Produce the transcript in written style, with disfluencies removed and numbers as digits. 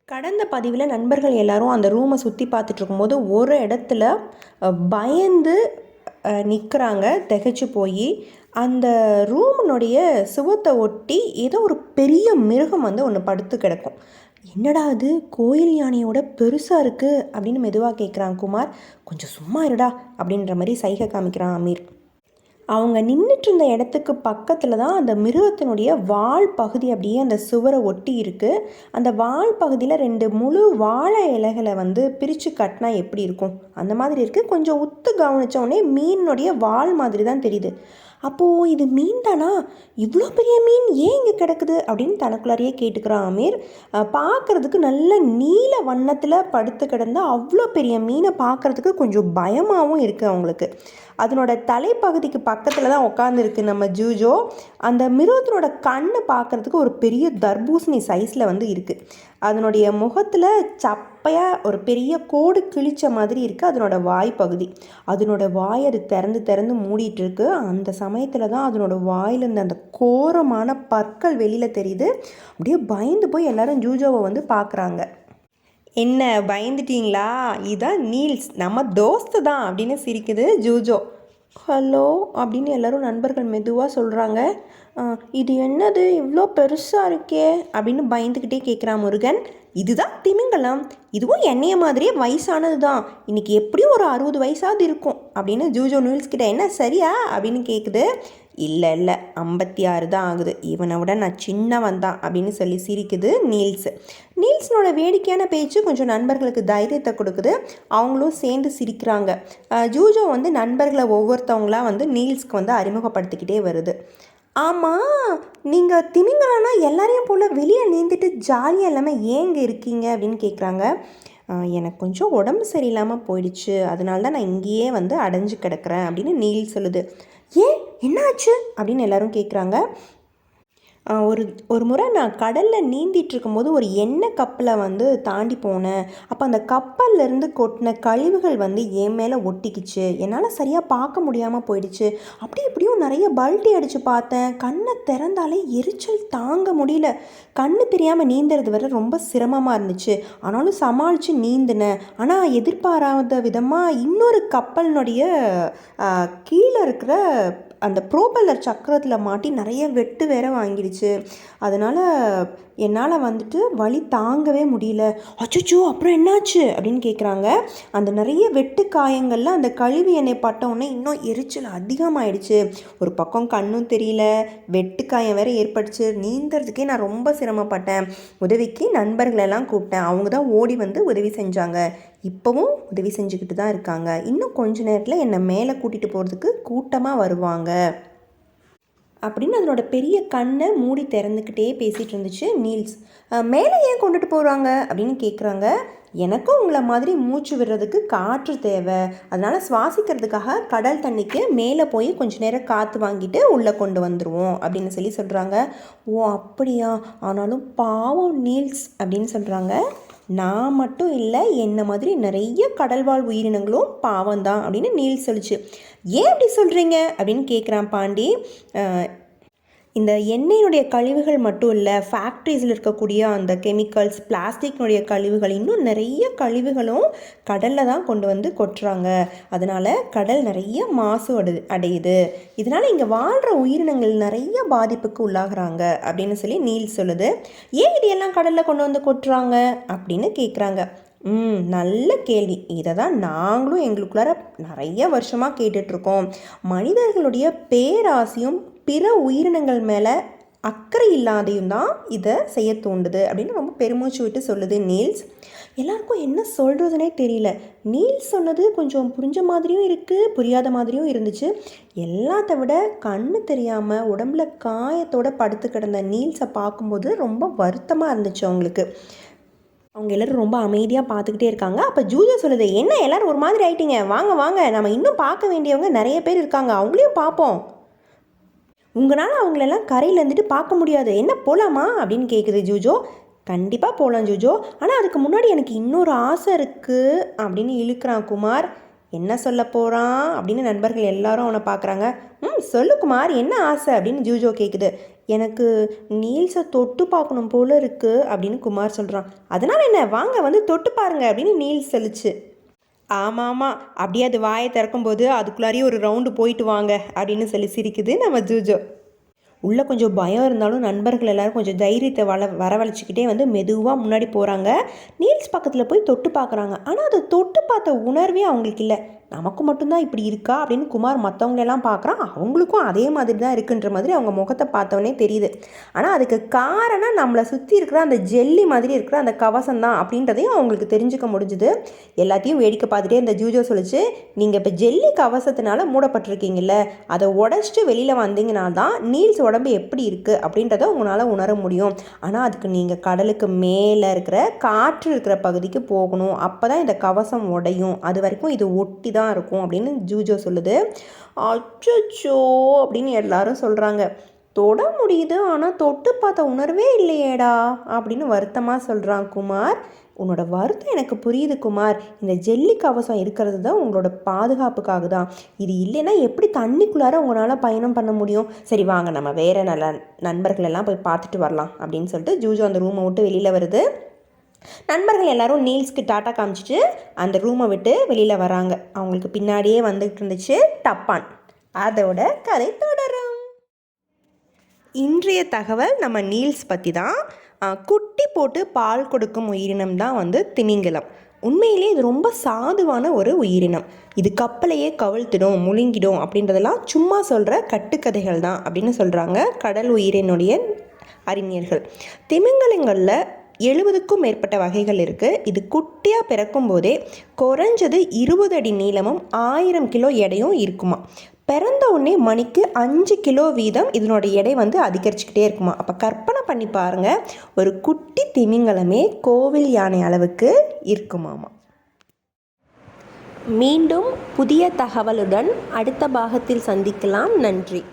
கடந்த பதிவில் நண்பர்கள் எல்லாரும் அந்த ரூமை சுற்றி பார்த்துட்டு இருக்கும்போது ஒரு இடத்துல பயந்து நிற்கிறாங்க திகைச்சு போய். அந்த ரூமினுடைய சுவத்தை ஒட்டி ஏதோ ஒரு பெரிய மிருகம் வந்து ஒன்று படுத்து கிடக்கும். என்னடா அது கோயில் யானையோட பெருசாக இருக்குது அப்படின்னு மெதுவாக கேட்குறான் குமார். கொஞ்சம் சும்மா இருடா அப்படின்ற மாதிரி சைகை காமிக்கிறான் அமீர். அவங்க நின்றுட்டு இருந்த இடத்துக்கு பக்கத்தில் தான் அந்த மிருகத்தினுடைய வால் பகுதி அப்படியே அந்த சுவரை ஒட்டி இருக்குது. அந்த வால் பகுதியில் 2 முழு வாழை இலைகளை வந்து பிரித்து கட்டினா எப்படி இருக்கும் அந்த மாதிரி இருக்குது. கொஞ்சம் உத்து கவனித்தோடனே மீனுடைய வால் மாதிரி தான் தெரியுது. அப்போது இது மீன் தானா? இவ்வளோ பெரிய மீன் ஏன் இங்கே கிடக்குது அப்படின்னு தனக்குள்ளாரையே கேட்டுக்கிறான் அமீர். பார்க்குறதுக்கு நல்ல நீல வண்ணத்தில் படுத்து கிடந்தா அவ்வளோ பெரிய மீனை பார்க்குறதுக்கு கொஞ்சம் பயமாகவும் இருக்குது அவங்களுக்கு. அதனோட தலைப்பகுதிக்கு பக்கத்தில் தான் உட்காந்துருக்கு நம்ம ஜூஜோ. அந்த மிருகத்தினோட கண்ணு பார்க்குறதுக்கு ஒரு பெரிய தர்பூசணி சைஸில் வந்து இருக்குது. அதனுடைய முகத்தில் சப்பையாக ஒரு பெரிய கோடு கிழிச்ச மாதிரி இருக்குது அதனோட வாய் பகுதி. அதனோட வாய் அது திறந்து திறந்து மூடிட்டுருக்கு. அந்த சமயத்தில் தான் அதனோட வாயிலிருந்து அந்த கோரமான பற்கள் வெளியில் தெரியுது. அப்படியே பயந்து போய் எல்லாரும் ஜூஜோவை வந்து பார்க்குறாங்க. என்ன பயந்துட்டீங்களா? இதான் நீல்ஸ், நம்ம தோஸ்து தான் அப்படின்னு சிரிக்குது ஜூஜோ. ஹலோ அப்படின்னு எல்லோரும் நண்பர்கள் மெதுவாக சொல்கிறாங்க. இது என்னது இவ்வளோ பெருசாக இருக்கே அப்படின்னு பயந்துக்கிட்டே கேட்குறான் முருகன். இதுதான் திமிங்கலம், இதுவும் என்னைய மாதிரியே வயசானது தான், இன்றைக்கி எப்படியும் ஒரு 60 வயசாவது இருக்கும் அப்படின்னு ஜூஜோ நீல்ஸ் கிட்ட. என்ன சரியா அப்படின்னு கேட்குது. இல்லை 56 தான் ஆகுது, இவனை விட நான் சின்னவன் தான் அப்படின்னு சொல்லி சிரிக்குது நீல்ஸ். நீல்ஸ்னோட வேடிக்கையான பேச்சு கொஞ்சம் நண்பர்களுக்கு தைரியத்தை கொடுக்குது. அவங்களும் சேர்ந்து சிரிக்கிறாங்க. ஜூஜோ வந்து நண்பர்களை ஒவ்வொருத்தவங்களா வந்து நீல்ஸ்க்கு வந்து அறிமுகப்படுத்திக்கிட்டே வருது. ஆமாம், நீங்கள் திமிங்கலன்னா எல்லாரையும் போல் வெளியே நீந்திட்டு ஜாலியாக இல்லாமல் ஏங்க இருக்கீங்க அப்படின்னு கேட்குறாங்க. எனக்கு கொஞ்சம் உடம்பு சரியில்லாமல் போயிடுச்சு, அதனால தான் நான் இங்கேயே வந்து அடைஞ்சு கிடக்கிறேன் அப்படின்னு நீல் சொல்லுது. ஏன் என்னாச்சு அப்படின்னு எல்லாரும் கேட்குறாங்க. ஒரு முறை நான் கடலில் நீந்திட்டு இருக்கும்போது ஒரு எண்ணெய் கப்பலை வந்து தாண்டி போனேன். அப்போ அந்த கப்பல்லேருந்து கொட்டின கழிவுகள் வந்து என் மேலே ஒட்டிக்கிச்சு. என்னால் சரியாக பார்க்க முடியாமல் போயிடுச்சு. அப்படி இப்படியும் நிறைய பல்ட்டி அடித்து பார்த்தேன். கண்ணை திறந்தாலே எரிச்சல் தாங்க முடியல. கண்ணு தெரியாமல் நீந்துறது வரை ரொம்ப சிரமமாக இருந்துச்சு. ஆனாலும் சமாளித்து நீந்தினேன். ஆனால் எதிர்பாராத விதமாக இன்னொரு கப்பலினுடைய கீழே இருக்கிற அந்த ப்ரோபல்லர் சக்கரத்தில் மாட்டி நிறைய வெட்டு வேற வாங்கிடுச்சு. அதனால் என்னால் வந்துட்டு வலி தாங்கவே முடியல. அச்சோ அப்புறம் என்னாச்சு அப்படின்னு கேட்குறாங்க. அந்த நிறைய வெட்டு காயங்கள்லாம் அந்த கழிவு எண்ணெய் பட்டவுடனே இன்னும் எரிச்சல் அதிகமாகிடுச்சு. ஒரு பக்கம் கண்ணும் தெரியல, வெட்டு காயம் வேற ஏற்பட்டுச்சு. நீந்துறதுக்கே நான் ரொம்ப சிரமப்பட்டேன். உதவிக்கு நண்பர்களெல்லாம் கூப்பிட்டேன். அவங்க தான் ஓடி வந்து உதவி செஞ்சாங்க. இப்போவும் உதவி செஞ்சுக்கிட்டு தான் இருக்காங்க. இன்னும் கொஞ்ச நேரத்தில் என்னை மேலே கூட்டிகிட்டு போகிறதுக்கு கூட்டமாக வருவாங்க அப்படின்னு அதனோட பெரிய கண்ணை மூடி திறந்துக்கிட்டே பேசிகிட்டு இருந்துச்சு நீல்ஸ். மேலே ஏன் கொண்டுட்டு போகிறாங்க அப்படின்னு கேட்குறாங்க. எனக்கும் உங்களை மாதிரி மூச்சு விடுறதுக்கு காற்று தேவை, அதனால் சுவாசிக்கிறதுக்காக கடல் தண்ணிக்கு மேலே போய் கொஞ்ச நேரம் காற்று வாங்கிட்டு உள்ளே கொண்டு வந்துடுவோம் அப்படின்னு சொல்லி சொல்கிறாங்க. ஓ அப்படியா, ஆனாலும் பாவம் நீல்ஸ் அப்படின்னு சொல்கிறாங்க. நான் மட்டும் இல்லை, என்ன மாதிரி நிறைய கடல்வாழ் உயிரினங்களும் பாவம்தான் அப்படின்னு நீல் சொல்லிச்சு. ஏன் அப்படி சொல்கிறீங்க அப்படின்னு கேட்குறான் பாண்டி. இந்த எண்ணெயினுடைய கழிவுகள் மட்டும் இல்லை, ஃபேக்ட்ரிஸில் இருக்கக்கூடிய அந்த கெமிக்கல்ஸ், பிளாஸ்டிக்னுடைய கழிவுகள், இன்னும் நிறைய கழிவுகளும் கடலில் தான் கொண்டு வந்து கொட்டுறாங்க. அதனால் கடல் நிறைய மாசு அடையுது. இதனால் இங்கே வாழ்கிற உயிரினங்கள் நிறைய பாதிப்புக்கு உள்ளாகிறாங்க அப்படின்னு சொல்லி நீல் சொல்லுது. ஏன் இதையெல்லாம் கடலில் கொண்டு வந்து கொட்டுறாங்க அப்படின்னு கேட்குறாங்க. நல்ல கேள்வி. இதை தான் நாங்களும் எங்களுக்குள்ளார நிறைய வருஷமாக கேட்டுட்ருக்கோம். மனிதர்களுடைய பேராசையும் பிற உயிரினங்கள் மேலே அக்கறை இல்லாதையும் தான் இதை செய்ய தூண்டுது அப்படின்னு ரொம்ப பெருமூச்சு விட்டு சொல்லுது நீல்ஸ். எல்லாருக்கும் என்ன சொல்கிறதுனே தெரியல. நீல்ஸ் சொன்னது கொஞ்சம் புரிஞ்ச மாதிரியும் இருக்குது, புரியாத மாதிரியும் இருந்துச்சு. எல்லாத்த விட கண்ணு தெரியாமல் உடம்புல காயத்தோடு படுத்து கிடந்த நீல்ஸை பார்க்கும்போது ரொம்ப வருத்தமாக இருந்துச்சு அவங்களுக்கு. அவங்க எல்லோரும் ரொம்ப அமைதியாக பார்த்துக்கிட்டே இருக்காங்க. அப்போ ஜூஜோ சொல்லுது, என்ன எல்லோரும் ஒரு மாதிரி ஆயிட்டீங்க, வாங்க வாங்க, நம்ம இன்னும் பார்க்க வேண்டியவங்க நிறைய பேர் இருக்காங்க, அவங்களையும் பார்ப்போம். உங்களால் அவங்களெல்லாம் கரையில் இருந்துட்டு பார்க்க முடியாது, என்ன போகலாமா அப்படின்னு கேட்குது ஜூஜோ. கண்டிப்பாக போகலாம் ஜூஜோ, ஆனால் அதுக்கு முன்னாடி எனக்கு இன்னொரு ஆசை இருக்குது அப்படின்னு இழுக்கிறான் குமார். என்ன சொல்ல போகிறான் அப்படின்னு நண்பர்கள் எல்லாரும் அவனை பார்க்குறாங்க. சொல்லு குமார், என்ன ஆசை அப்படின்னு ஜூஜோ கேட்குது. எனக்கு நீல்ஸை தொட்டு பார்க்கணும் போல இருக்குது அப்படின்னு குமார் சொல்கிறான். அதனால் என்ன, வாங்க வந்து தொட்டு பாருங்க அப்படின்னு நீல்ஸ் சொல்லிச்சு. ஆமாம் ஆமாம், அப்படியே அது வாயை திறக்கும்போது அதுக்குள்ளாரியே ஒரு ரவுண்டு போயிட்டு வாங்க அப்படின்னு சொல்லி சிரிக்குது நம்ம ஜூஜோ. உள்ளே கொஞ்சம் பயம் இருந்தாலும் நண்பர்கள் எல்லோரும் கொஞ்சம் தைரியத்தை வரவழைச்சிக்கிட்டே வந்து மெதுவாக முன்னாடி போகிறாங்க. நீல்ஸ் பக்கத்தில் போய் தொட்டு பார்க்குறாங்க. ஆனால் அதை தொட்டு பார்த்த உணர்வே அவங்களுக்கு இல்லை. நமக்கு மட்டும்தான் இப்படி இருக்கா அப்படின்னு குமார் மற்றவங்களெல்லாம் பார்க்குறான். அவங்களுக்கும் அதே மாதிரி தான் இருக்குன்ற மாதிரி அவங்க முகத்தை பார்த்தவொடனே தெரியுது. ஆனால் அதுக்கு காரணம் நம்மளை சுற்றி இருக்கிற அந்த ஜெல்லி மாதிரி இருக்கிற அந்த கவசம் தான் அப்படின்றதையும் அவங்களுக்கு தெரிஞ்சுக்க முடிஞ்சுது. எல்லாத்தையும் வேடிக்கை பார்த்துட்டே இந்த ஜூஜோ சொல்லிச்சு, நீங்கள் இப்போ ஜெல்லி கவசத்தினால மூடப்பட்டிருக்கீங்கல்ல, அதை உடச்சிட்டு வெளியில் வந்தீங்கன்னா தான் நீல்ஸ் உடம்பு எப்படி இருக்குது அப்படின்றத உங்களால் உணர முடியும். ஆனால் அதுக்கு நீங்கள் கடலுக்கு மேலே இருக்கிற காற்று இருக்கிற பகுதிக்கு போகணும். அப்போ தான் இந்த கவசம் உடையும். அது வரைக்கும் இது ஒட்டி தான் இருக்கும் அப்படின்னு ஜூஜோ சொல்லுது. அச்சோ அப்படின்னு எல்லாரும் சொல்கிறாங்க. தொட முடியுது ஆனால் தொட்டு பார்த்த உணர்வே இல்லையேடா அப்படின்னு வருத்தமாக சொல்கிறான் குமார். உன்னோட வருத்தம் எனக்கு புரியுது குமார். இந்த ஜெல்லி கவசம் இருக்கிறது தான் உங்களோட பாதுகாப்புக்காக தான். இது இல்லைன்னா எப்படி தண்ணிக்குள்ளார உங்களால் பயணம் பண்ண முடியும்? சரி வாங்க, நம்ம வேறு நல்ல நண்பர்களெல்லாம் போய் பார்த்துட்டு வரலாம் அப்படின்னு சொல்லிட்டு ஜூஜோ அந்த ரூமை விட்டு வெளியில் வருது. நண்பர்கள் எல்லாரும் நீல்ஸ்க்கு டாட்டா காமிச்சிட்டு அந்த ரூமை விட்டு வெளியில் வராங்க. அவங்களுக்கு பின்னாடியே வந்துகிட்டு இருந்துச்சு டப்பான். அதோட கதை தொடரும். இன்றைய தகவல் நம்ம நீல்ஸ் பற்றி தான். குட்டி போட்டு பால் கொடுக்கும் உயிரினம் தான் வந்து திமிங்கலம். உண்மையிலே இது ரொம்ப சாதுவான ஒரு உயிரினம். இது கப்பலையே கவிழ்த்திடும், முழுங்கிடும் அப்படின்றதெல்லாம் சும்மா சொல்கிற கட்டுக்கதைகள் தான் அப்படின்னு சொல்கிறாங்க கடல் உயிரினுடைய அறிஞர்கள். திமிங்கலங்களில் 70க்கும் மேற்பட்ட வகைகள் இருக்குது. இது குட்டியாக பிறக்கும் போதே குறைஞ்சது 20 அடி நீளமும் 1000 கிலோ எடையும் இருக்குமா. பிறந்த உடனே மணிக்கு 5 கிலோ வீதம் இதனோட எடை வந்து அதிகரிச்சுக்கிட்டே இருக்குமா. அப்போ கற்பனை பண்ணி பாருங்கள், ஒரு குட்டி திமிங்கலமே கோவில் யானை அளவுக்கு இருக்குமாமா. மீண்டும் புதிய தகவலுடன் அடுத்த பாகத்தில் சந்திக்கலாம். நன்றி.